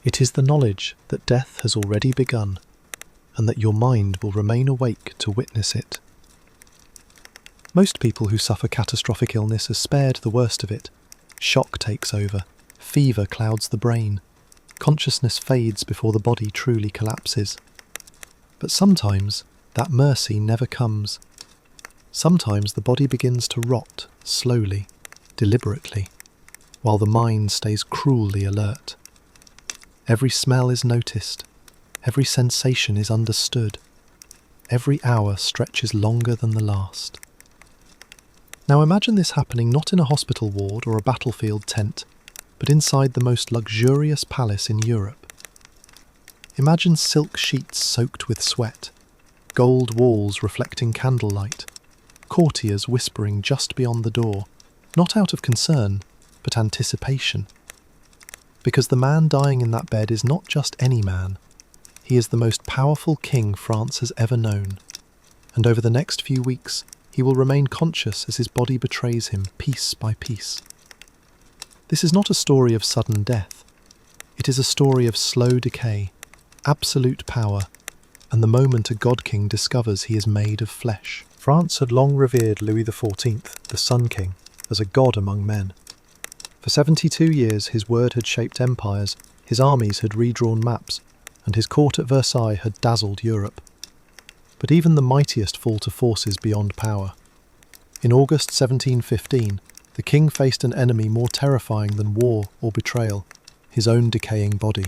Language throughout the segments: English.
It is the knowledge that death has already begun, and that your mind will remain awake to witness it. Most people who suffer catastrophic illness are spared the worst of it. Shock takes over, fever clouds the brain, consciousness fades before the body truly collapses. But sometimes that mercy never comes. Sometimes the body begins to rot slowly, deliberately, while the mind stays cruelly alert. Every smell is noticed, every sensation is understood, every hour stretches longer than the last. Now imagine this happening not in a hospital ward or a battlefield tent, but inside the most luxurious palace in Europe. Imagine silk sheets soaked with sweat, gold walls reflecting candlelight, courtiers whispering just beyond the door, not out of concern, but anticipation. Because the man dying in that bed is not just any man, he is the most powerful king France has ever known, and over the next few weeks, he will remain conscious as his body betrays him piece by piece. This is not a story of sudden death. It is a story of slow decay, absolute power, and the moment a god-king discovers he is made of flesh. France had long revered Louis XIV, the Sun King, as a god among men. For 72 years his word had shaped empires, his armies had redrawn maps, and his court at Versailles had dazzled Europe. But even the mightiest fall to forces beyond power. In August 1715, the king faced an enemy more terrifying than war or betrayal, his own decaying body.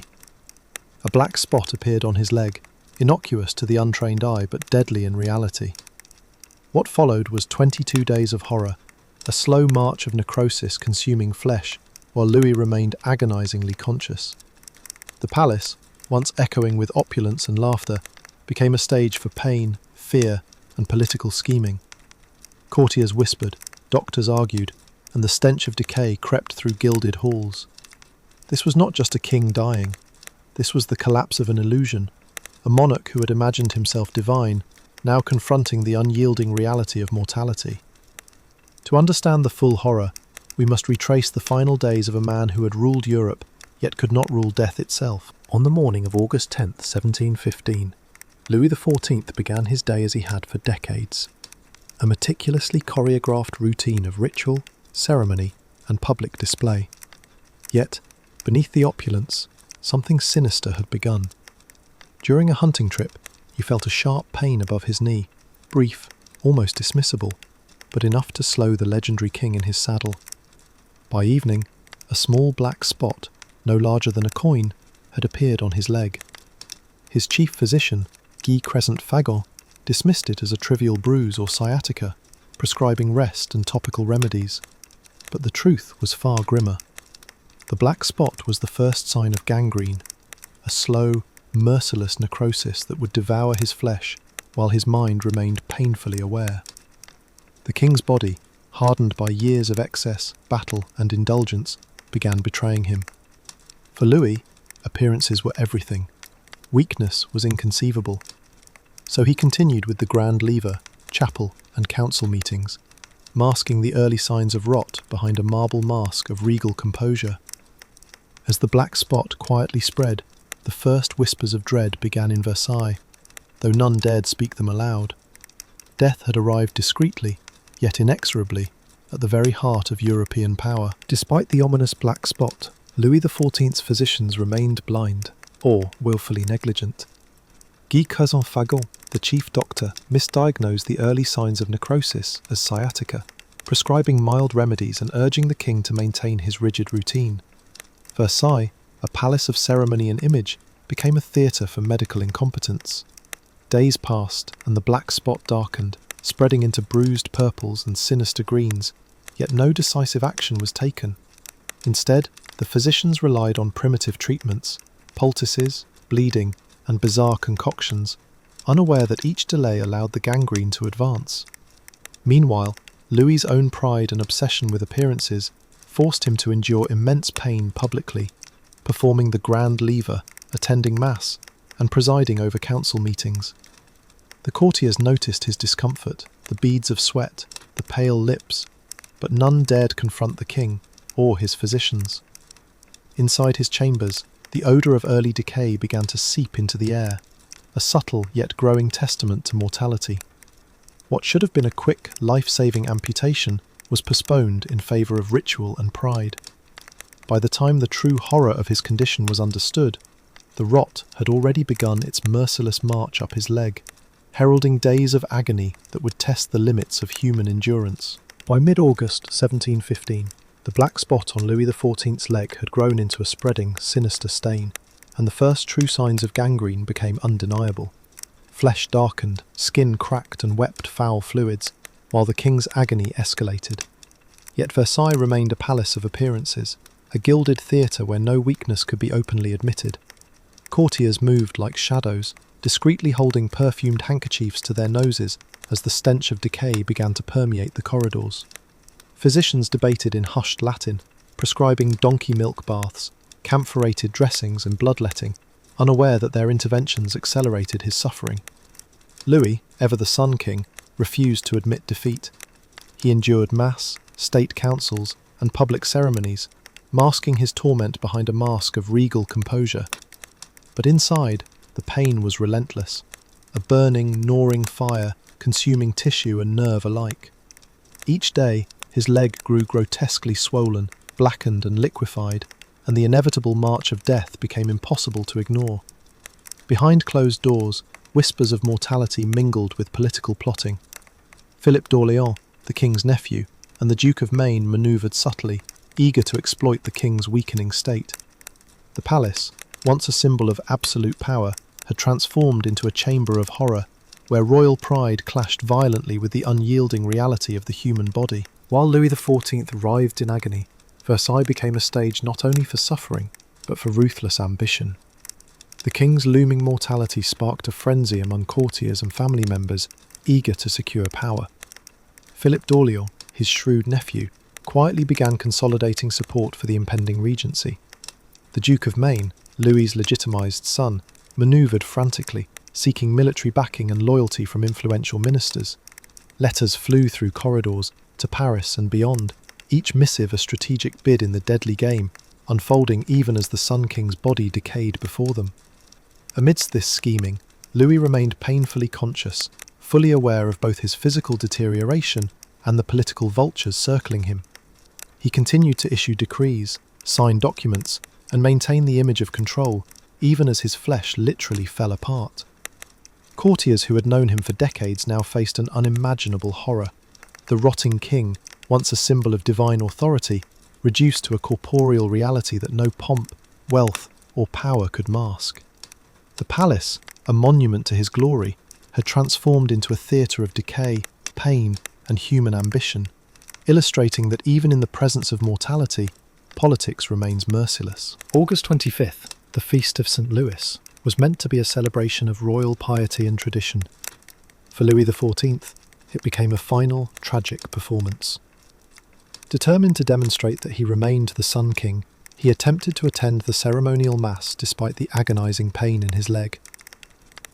A black spot appeared on his leg, innocuous to the untrained eye but deadly in reality. What followed was 22 days of horror, a slow march of necrosis consuming flesh, while Louis remained agonizingly conscious. The palace, once echoing with opulence and laughter, became a stage for pain, fear, and political scheming. Courtiers whispered, doctors argued, and the stench of decay crept through gilded halls. This was not just a king dying. This was the collapse of an illusion, a monarch who had imagined himself divine, now confronting the unyielding reality of mortality. To understand the full horror, we must retrace the final days of a man who had ruled Europe, yet could not rule death itself. On the morning of August 10th, 1715, Louis XIV began his day as he had for decades. A meticulously choreographed routine of ritual, ceremony, and public display. Yet, beneath the opulence, something sinister had begun. During a hunting trip, he felt a sharp pain above his knee, brief, almost dismissible, but enough to slow the legendary king in his saddle. By evening, a small black spot, no larger than a coin, had appeared on his leg. His chief physician, Guy Crescent-Fagon, dismissed it as a trivial bruise or sciatica, prescribing rest and topical remedies. But the truth was far grimmer. The black spot was the first sign of gangrene, a slow, merciless necrosis that would devour his flesh while his mind remained painfully aware. The king's body, hardened by years of excess, battle, and indulgence, began betraying him. For Louis, appearances were everything. Weakness was inconceivable. So he continued with the grand lever, chapel, and council meetings, masking the early signs of rot behind a marble mask of regal composure. As the black spot quietly spread, the first whispers of dread began in Versailles, though none dared speak them aloud. Death had arrived discreetly, yet inexorably, at the very heart of European power. Despite the ominous black spot, Louis XIV's physicians remained blind, or willfully negligent. Guy Crescent-Fagon, the chief doctor, misdiagnosed the early signs of necrosis as sciatica, prescribing mild remedies and urging the king to maintain his rigid routine. Versailles, a palace of ceremony and image, became a theatre for medical incompetence. Days passed, and the black spot darkened, spreading into bruised purples and sinister greens, yet no decisive action was taken. Instead, the physicians relied on primitive treatments, poultices, bleeding, and bizarre concoctions, unaware that each delay allowed the gangrene to advance. Meanwhile, Louis's own pride and obsession with appearances forced him to endure immense pain publicly, performing the grand lever, attending mass, and presiding over council meetings. The courtiers noticed his discomfort, the beads of sweat, the pale lips, but none dared confront the king or his physicians. Inside his chambers, the odour of early decay began to seep into the air, a subtle yet growing testament to mortality. What should have been a quick, life-saving amputation was postponed in favour of ritual and pride. By the time the true horror of his condition was understood, the rot had already begun its merciless march up his leg, heralding days of agony that would test the limits of human endurance. By mid-August 1715, the black spot on Louis XIV's leg had grown into a spreading, sinister stain, and the first true signs of gangrene became undeniable. Flesh darkened, skin cracked and wept foul fluids, while the king's agony escalated. Yet Versailles remained a palace of appearances, a gilded theatre where no weakness could be openly admitted. Courtiers moved like shadows, discreetly holding perfumed handkerchiefs to their noses as the stench of decay began to permeate the corridors. Physicians debated in hushed Latin, prescribing donkey milk baths, camphorated dressings and bloodletting, unaware that their interventions accelerated his suffering. Louis, ever the Sun King, refused to admit defeat. He endured mass, state councils, and public ceremonies, masking his torment behind a mask of regal composure. But inside, the pain was relentless, a burning, gnawing fire consuming tissue and nerve alike. Each day, his leg grew grotesquely swollen, blackened and liquefied, and the inevitable march of death became impossible to ignore. Behind closed doors, whispers of mortality mingled with political plotting. Philip d'Orléans, the king's nephew, and the Duke of Maine manoeuvred subtly, eager to exploit the king's weakening state. The palace, once a symbol of absolute power, had transformed into a chamber of horror, where royal pride clashed violently with the unyielding reality of the human body. While Louis XIV writhed in agony, Versailles became a stage not only for suffering, but for ruthless ambition. The king's looming mortality sparked a frenzy among courtiers and family members eager to secure power. Philip d'Orléans, his shrewd nephew, quietly began consolidating support for the impending regency. The Duke of Maine, Louis's legitimised son, manoeuvred frantically, seeking military backing and loyalty from influential ministers. Letters flew through corridors to Paris and beyond, each missive a strategic bid in the deadly game, unfolding even as the Sun King's body decayed before them. Amidst this scheming, Louis remained painfully conscious, fully aware of both his physical deterioration and the political vultures circling him. He continued to issue decrees, sign documents, and maintain the image of control, even as his flesh literally fell apart. Courtiers who had known him for decades now faced an unimaginable horror. The rotting king, once a symbol of divine authority, reduced to a corporeal reality that no pomp, wealth, or power could mask. The palace, a monument to his glory, had transformed into a theatre of decay, pain, and human ambition, illustrating that even in the presence of mortality, politics remains merciless. August 25th, the Feast of St. Louis, was meant to be a celebration of royal piety and tradition. For Louis XIV, it became a final, tragic performance. Determined to demonstrate that he remained the Sun King, he attempted to attend the ceremonial mass despite the agonising pain in his leg.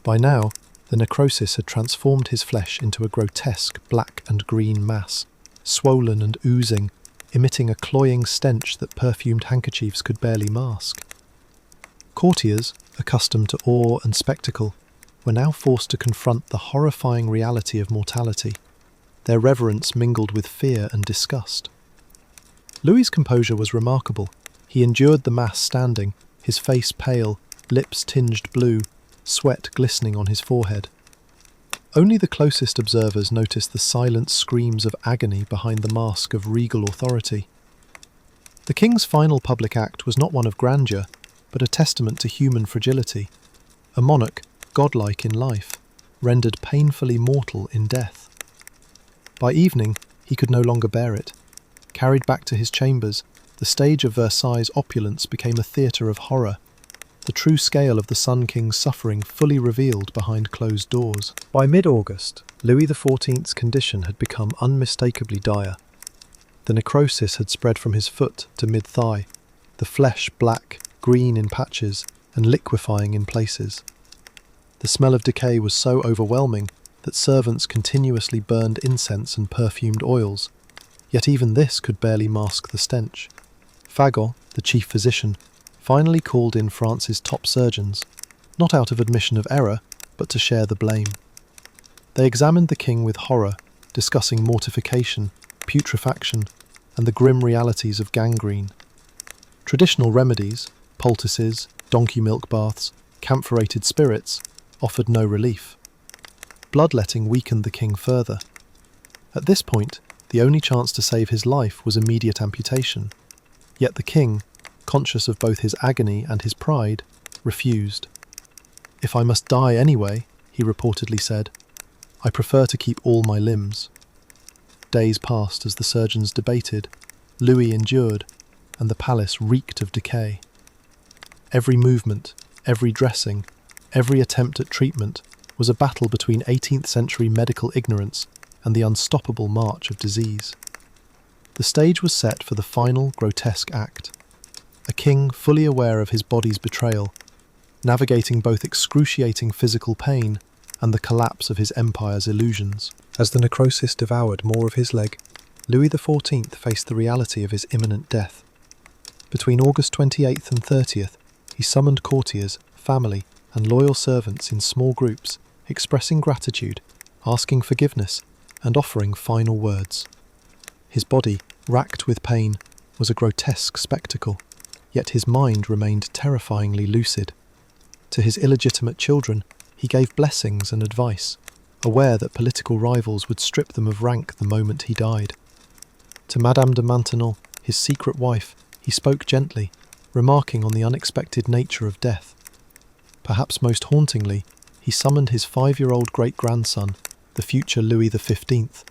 By now, the necrosis had transformed his flesh into a grotesque black and green mass, swollen and oozing, emitting a cloying stench that perfumed handkerchiefs could barely mask. Courtiers, accustomed to awe and spectacle, were now forced to confront the horrifying reality of mortality. Their reverence mingled with fear and disgust. Louis's composure was remarkable. He endured the mass standing, his face pale, lips tinged blue, sweat glistening on his forehead. Only the closest observers noticed the silent screams of agony behind the mask of regal authority. The king's final public act was not one of grandeur, but a testament to human fragility. A monarch, godlike in life, rendered painfully mortal in death. By evening, he could no longer bear it. Carried back to his chambers, the stage of Versailles' opulence became a theatre of horror, the true scale of the Sun King's suffering fully revealed behind closed doors. By mid-August, Louis XIV's condition had become unmistakably dire. The necrosis had spread from his foot to mid-thigh, the flesh black, green in patches, and liquefying in places. The smell of decay was so overwhelming that servants continuously burned incense and perfumed oils, yet even this could barely mask the stench. Fagot, the chief physician, finally called in France's top surgeons, not out of admission of error, but to share the blame. They examined the king with horror, discussing mortification, putrefaction, and the grim realities of gangrene. Traditional remedies, poultices, donkey milk baths, camphorated spirits, offered no relief. Bloodletting weakened the king further. At this point, the only chance to save his life was immediate amputation. Yet the king, conscious of both his agony and his pride, refused. "If I must die anyway," he reportedly said, "I prefer to keep all my limbs." Days passed as the surgeons debated, Louis endured, and the palace reeked of decay. Every movement, every dressing, every attempt at treatment was a battle between 18th century medical ignorance and the unstoppable march of disease. The stage was set for the final grotesque act. A king fully aware of his body's betrayal, navigating both excruciating physical pain and the collapse of his empire's illusions. As the necrosis devoured more of his leg, Louis XIV faced the reality of his imminent death. Between August 28th and 30th, he summoned courtiers, family, and loyal servants in small groups, expressing gratitude, asking forgiveness, and offering final words. His body, racked with pain, was a grotesque spectacle, yet his mind remained terrifyingly lucid. To his illegitimate children, he gave blessings and advice, aware that political rivals would strip them of rank the moment he died. To Madame de Maintenon, his secret wife, he spoke gently, remarking on the unexpected nature of death. Perhaps most hauntingly, he summoned his 5-year-old great-grandson, the future Louis XV,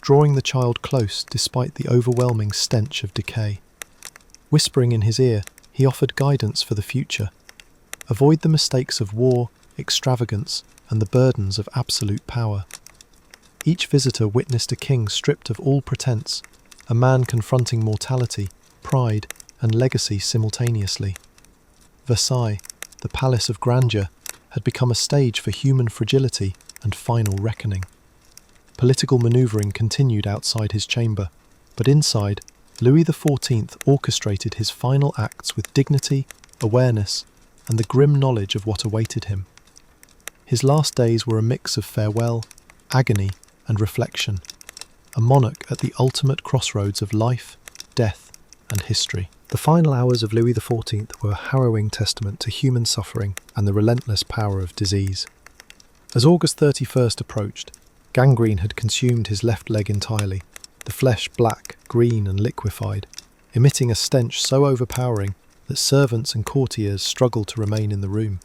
drawing the child close despite the overwhelming stench of decay. Whispering in his ear, he offered guidance for the future. Avoid the mistakes of war, extravagance, and the burdens of absolute power. Each visitor witnessed a king stripped of all pretense, a man confronting mortality, pride, and legacy simultaneously. Versailles, the palace of grandeur, had become a stage for human fragility and final reckoning. Political manoeuvring continued outside his chamber, but inside, Louis XIV orchestrated his final acts with dignity, awareness, and the grim knowledge of what awaited him. His last days were a mix of farewell, agony, and reflection, a monarch at the ultimate crossroads of life, death, and history. The final hours of Louis XIV were a harrowing testament to human suffering and the relentless power of disease. As August 31st approached, gangrene had consumed his left leg entirely, the flesh black, green, and liquefied, emitting a stench so overpowering that servants and courtiers struggled to remain in the room.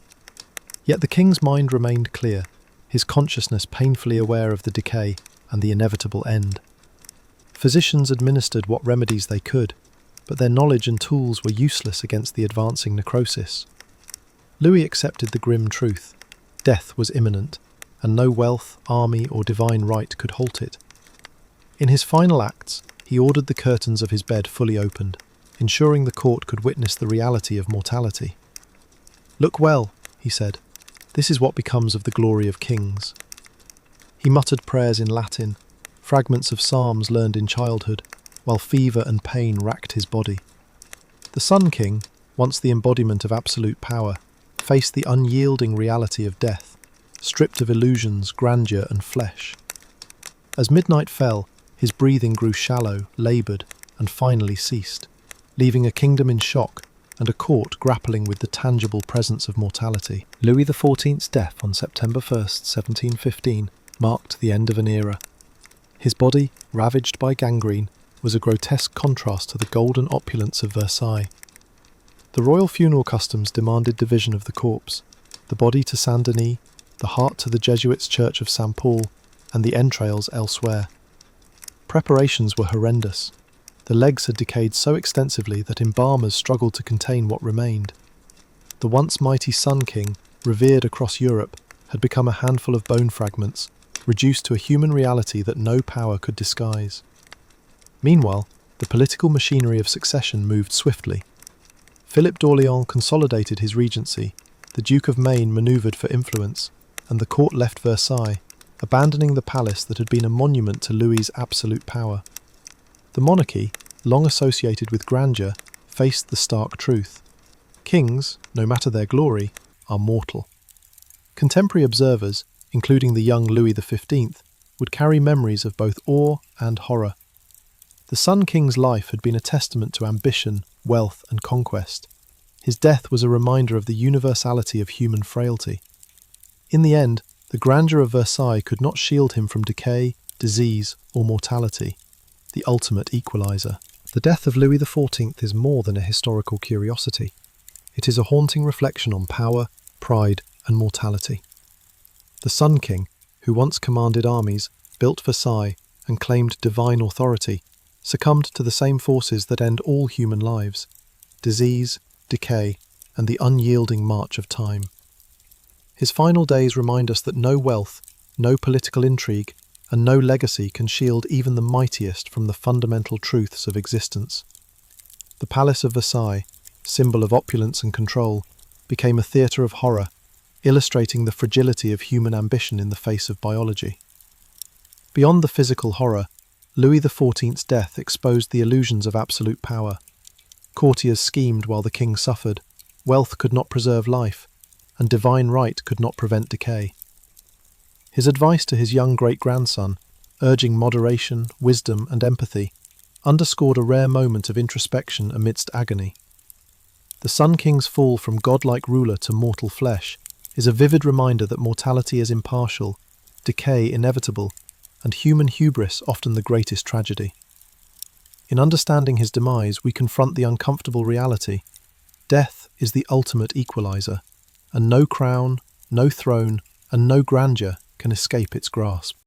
Yet the king's mind remained clear, his consciousness painfully aware of the decay and the inevitable end. Physicians administered what remedies they could, but their knowledge and tools were useless against the advancing necrosis. Louis accepted the grim truth. Death was imminent, and no wealth, army, or divine right could halt it. In his final acts, he ordered the curtains of his bed fully opened, ensuring the court could witness the reality of mortality. "Look well," he said. "This is what becomes of the glory of kings." He muttered prayers in Latin, fragments of psalms learned in childhood, while fever and pain racked his body. The Sun King, once the embodiment of absolute power, faced the unyielding reality of death, stripped of illusions, grandeur, and flesh. As midnight fell, his breathing grew shallow, laboured, and finally ceased, leaving a kingdom in shock and a court grappling with the tangible presence of mortality. Louis XIV's death on September 1st, 1715, marked the end of an era. His body, ravaged by gangrene, was a grotesque contrast to the golden opulence of Versailles. The royal funeral customs demanded division of the corpse, the body to Saint Denis, the heart to the Jesuits' Church of St. Paul, and the entrails elsewhere. Preparations were horrendous. The legs had decayed so extensively that embalmers struggled to contain what remained. The once mighty Sun King, revered across Europe, had become a handful of bone fragments, reduced to a human reality that no power could disguise. Meanwhile, the political machinery of succession moved swiftly. Philip d'Orléans consolidated his regency, the Duke of Maine manoeuvred for influence, and the court left Versailles, abandoning the palace that had been a monument to Louis's absolute power. The monarchy, long associated with grandeur, faced the stark truth. Kings, no matter their glory, are mortal. Contemporary observers, including the young Louis XV, would carry memories of both awe and horror. The Sun King's life had been a testament to ambition, wealth, and conquest. His death was a reminder of the universality of human frailty. In the end, the grandeur of Versailles could not shield him from decay, disease, or mortality, the ultimate equalizer. The death of Louis XIV is more than a historical curiosity. It is a haunting reflection on power, pride, and mortality. The Sun King, who once commanded armies, built Versailles, and claimed divine authority, succumbed to the same forces that end all human lives: disease, decay, and the unyielding march of time. His final days remind us that no wealth, no political intrigue, and no legacy can shield even the mightiest from the fundamental truths of existence. The Palace of Versailles, symbol of opulence and control, became a theatre of horror, illustrating the fragility of human ambition in the face of biology. Beyond the physical horror, Louis XIV's death exposed the illusions of absolute power. Courtiers schemed while the king suffered, wealth could not preserve life, and divine right could not prevent decay. His advice to his young great-grandson, urging moderation, wisdom, and empathy, underscored a rare moment of introspection amidst agony. The Sun King's fall from godlike ruler to mortal flesh is a vivid reminder that mortality is impartial, decay inevitable, and human hubris often the greatest tragedy. In understanding his demise, we confront the uncomfortable reality. Death is the ultimate equalizer, and no crown, no throne, and no grandeur can escape its grasp.